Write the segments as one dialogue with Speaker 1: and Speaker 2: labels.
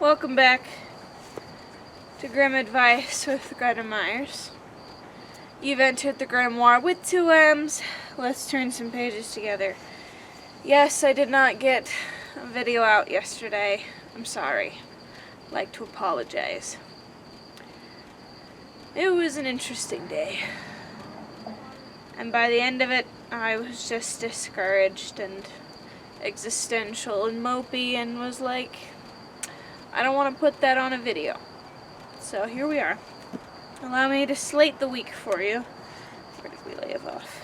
Speaker 1: Welcome back to Grim Advice with Gretta Myers. You've entered the grimoire with two M's. Let's turn some pages together. Yes, I did not get a video out yesterday. I'm sorry. I'd like to apologize. It was an interesting day. And by the end of it, I was just discouraged and existential and mopey and was like, I don't want to put that on a video. So here we are. Allow me to slate the week for you. Where did we leave off?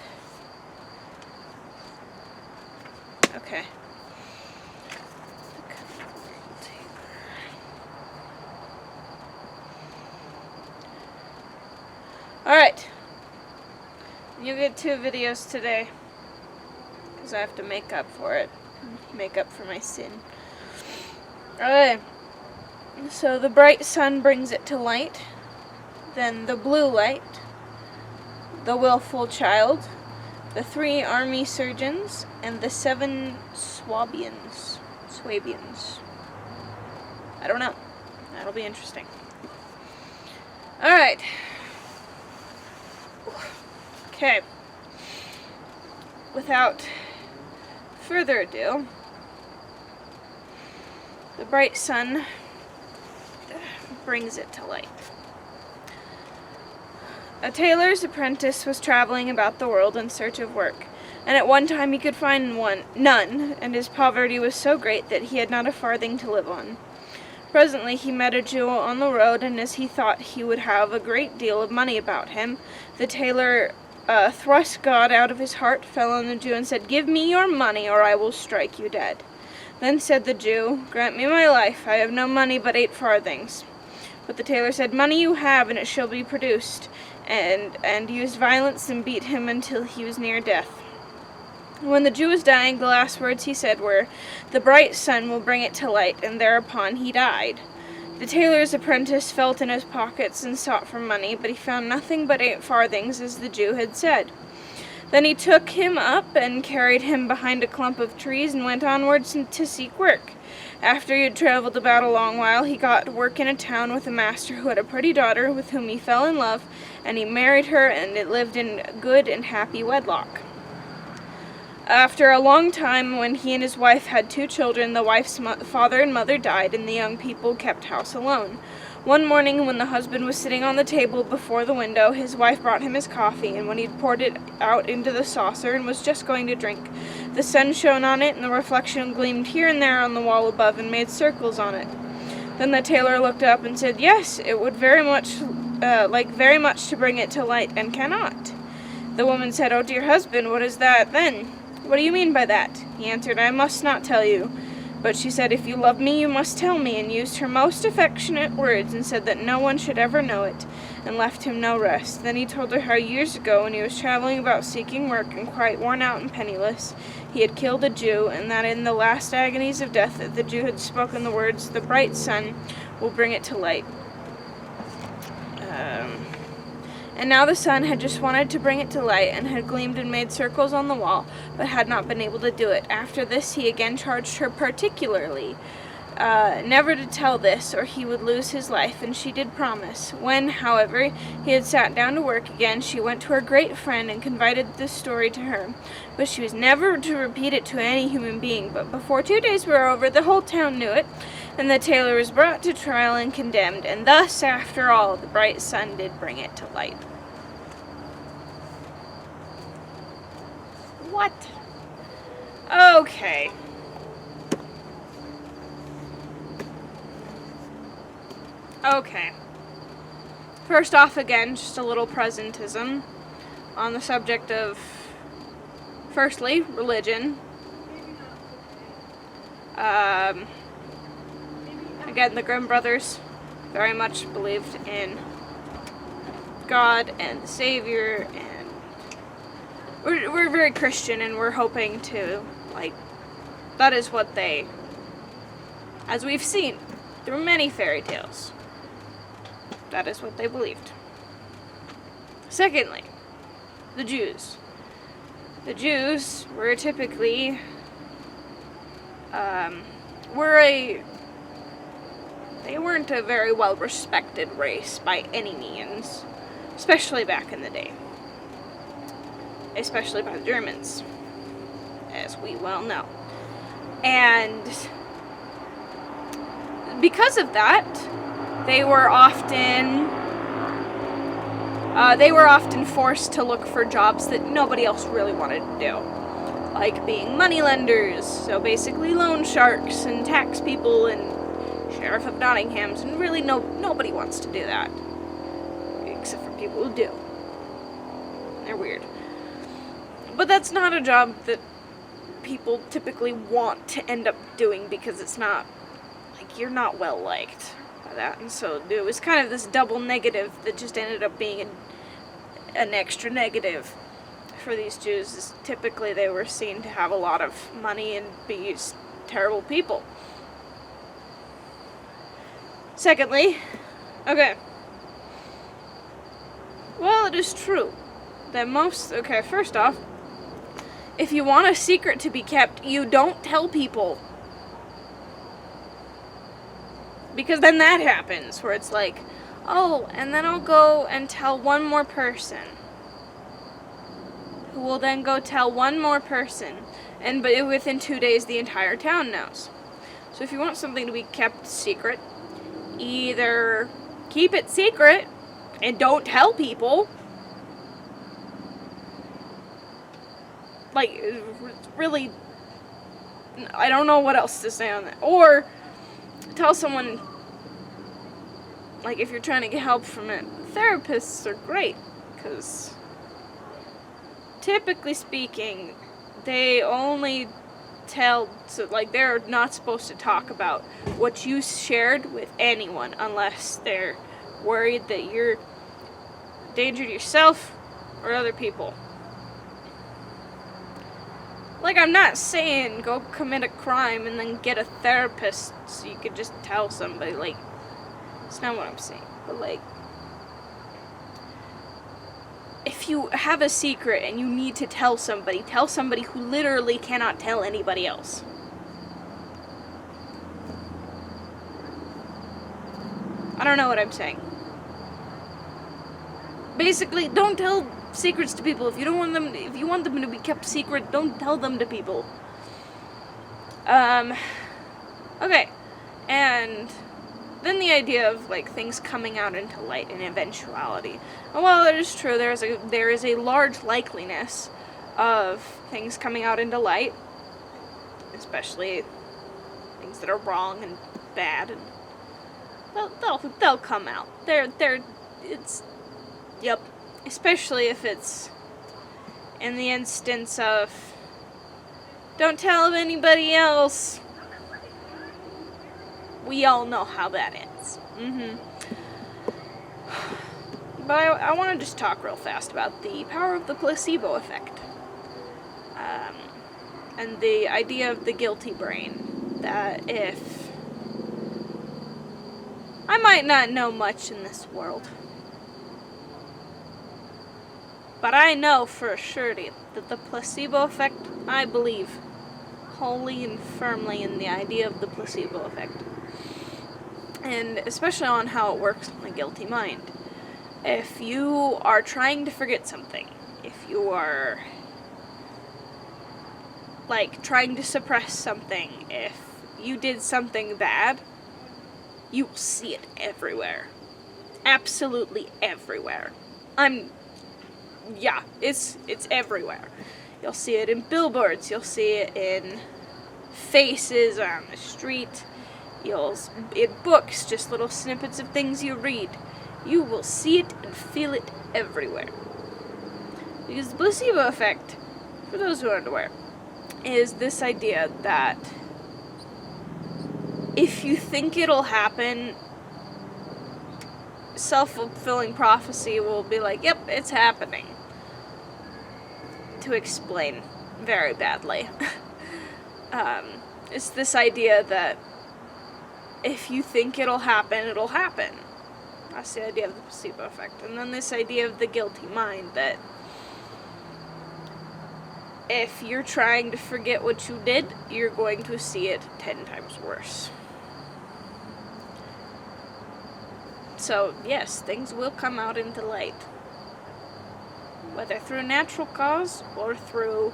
Speaker 1: Okay. Alright. You get 2 videos today. Because I have to make up for it. Make up for my sin. Alright. So the bright sun brings it to light. Then the blue light. The willful child. The 3 army surgeons. And the 7 Swabians. I don't know. That'll be interesting. Alright. Okay. Without further ado, the bright sun brings it to light. A tailor's apprentice was traveling about the world in search of work, and at one time he could find none, and his poverty was so great that he had not a farthing to live on. Presently he met a Jew on the road, and as he thought he would have a great deal of money about him, the tailor thrust God out of his heart, fell on the Jew, and said, "Give me your money, or I will strike you dead." Then said the Jew, "Grant me my life, I have no money but 8 farthings. But the tailor said, "Money you have, and it shall be produced," and used violence and beat him until he was near death. When the Jew was dying, the last words he said were, "The bright sun will bring it to light," and thereupon he died. The tailor's apprentice felt in his pockets and sought for money, but he found nothing but 8 farthings, as the Jew had said. Then he took him up and carried him behind a clump of trees and went onwards to seek work. After he had traveled about a long while, he got work in a town with a master who had a pretty daughter with whom he fell in love, and he married her, and it lived in good and happy wedlock. After a long time, when he and his wife had 2 children, the wife's father and mother died, and the young people kept house alone. One morning, when the husband was sitting on the table before the window, his wife brought him his coffee, and when he poured it out into the saucer and was just going to drink, the sun shone on it, and the reflection gleamed here and there on the wall above and made circles on it. Then the tailor looked up and said, "Yes, it would very much to bring it to light, and cannot." The woman said, "Oh, dear husband, what is that then?" "What do you mean by that?" He answered, "I must not tell you." But she said, "If you love me, you must tell me," and used her most affectionate words, and said that no one should ever know it, and left him no rest. Then he told her how years ago, when he was traveling about seeking work, and quite worn out and penniless, he had killed a Jew, and that in the last agonies of death that the Jew had spoken the words, "The bright sun will bring it to light." And now the sun had just wanted to bring it to light, and had gleamed and made circles on the wall, but had not been able to do it. After this he again charged her particularly never to tell this, or he would lose his life, and she did promise. When, however, he had sat down to work again, she went to her great friend and confided this story to her. But she was never to repeat it to any human being. But before 2 days were over, the whole town knew it, and the tailor was brought to trial and condemned. And thus, after all, the bright sun did bring it to light. What? Okay. Okay. First off, again, just a little presentism on the subject of, firstly, religion. Again, the Grimm brothers very much believed in God and the Savior, and we're very Christian, and we're hoping to, that is what they, as we've seen through many fairy tales, that is what they believed. Secondly, the Jews. The Jews were typically, were a they weren't a very well-respected race by any means, especially back in the day. Especially by the Germans, as we well know. And because of that, they were often forced to look for jobs that nobody else really wanted to do. Like being moneylenders, so basically loan sharks and tax people and Sheriff of Nottingham's, and really nobody wants to do that. Except for people who do. They're weird. But that's not a job that people typically want to end up doing because it's not, like, you're not well liked by that. And so it was kind of this double negative that just ended up being an extra negative for these Jews. Is typically they were seen to have a lot of money and be terrible people. Secondly, well, it is true that first off, if you want a secret to be kept, you don't tell people. Because then that happens, where it's like, oh, and then I'll go and tell one more person, who will then go tell one more person, but within 2 days the entire town knows. So if you want something to be kept secret, either keep it secret and don't tell people, like, really, I don't know what else to say on that. Or tell someone, like, if you're trying to get help from it, therapists are great, because typically speaking, they only tell, so, like, they're not supposed to talk about what you shared with anyone unless they're worried that you're a danger to yourself or other people. Like, I'm not saying go commit a crime and then get a therapist so you could just tell somebody, like, it's not what I'm saying, but, like, if you have a secret and you need to tell somebody who literally cannot tell anybody else. I don't know what I'm saying. Basically, don't tell secrets to people. If you want them to be kept secret, don't tell them to people. Okay. And then the idea of, like, things coming out into light in eventuality. And while it is true, there is a large likeliness of things coming out into light, especially things that are wrong and bad, and they'll come out. Yep. Especially if it's in the instance of, don't tell anybody else. We all know how that ends. But I want to just talk real fast about the power of the placebo effect. And the idea of the guilty brain. That if I might not know much in this world, but I know for a surety that the placebo effect, I believe wholly and firmly in the idea of the placebo effect. And especially on how it works on the guilty mind. If you are trying to forget something, if you are, like, trying to suppress something, if you did something bad, you will see it everywhere. Absolutely everywhere. It's everywhere. You'll see it in billboards, you'll see it in faces on the street, in books, just little snippets of things you read. You will see it and feel it everywhere. Because the placebo effect, for those who aren't aware, is this idea that if you think it'll happen, self-fulfilling prophecy will be like, yep, it's happening. To explain very badly. It's this idea that if you think it'll happen, it'll happen. That's the idea of the placebo effect. And then this idea of the guilty mind, that if you're trying to forget what you did, you're going to see it 10 times worse. So, yes, things will come out into light. Whether through natural cause or through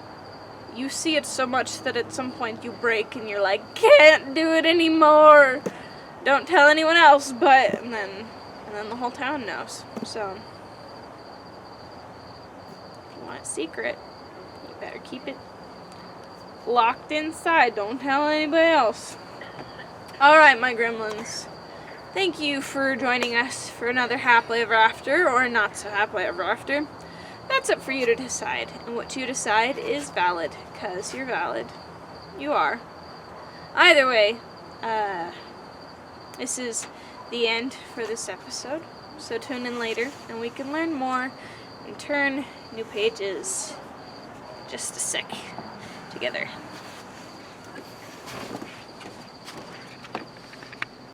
Speaker 1: you see it so much that at some point you break and you're like, can't do it anymore. Don't tell anyone else, but and then the whole town knows. So if you want it secret, you better keep it locked inside. Don't tell anybody else. Alright, my gremlins. Thank you for joining us for another happily ever after, or not so happily ever after. That's up for you to decide, and what you decide is valid, because you're valid. You are. Either way, this is the end for this episode, so tune in later, and we can learn more and turn new pages. Just a sec. Together.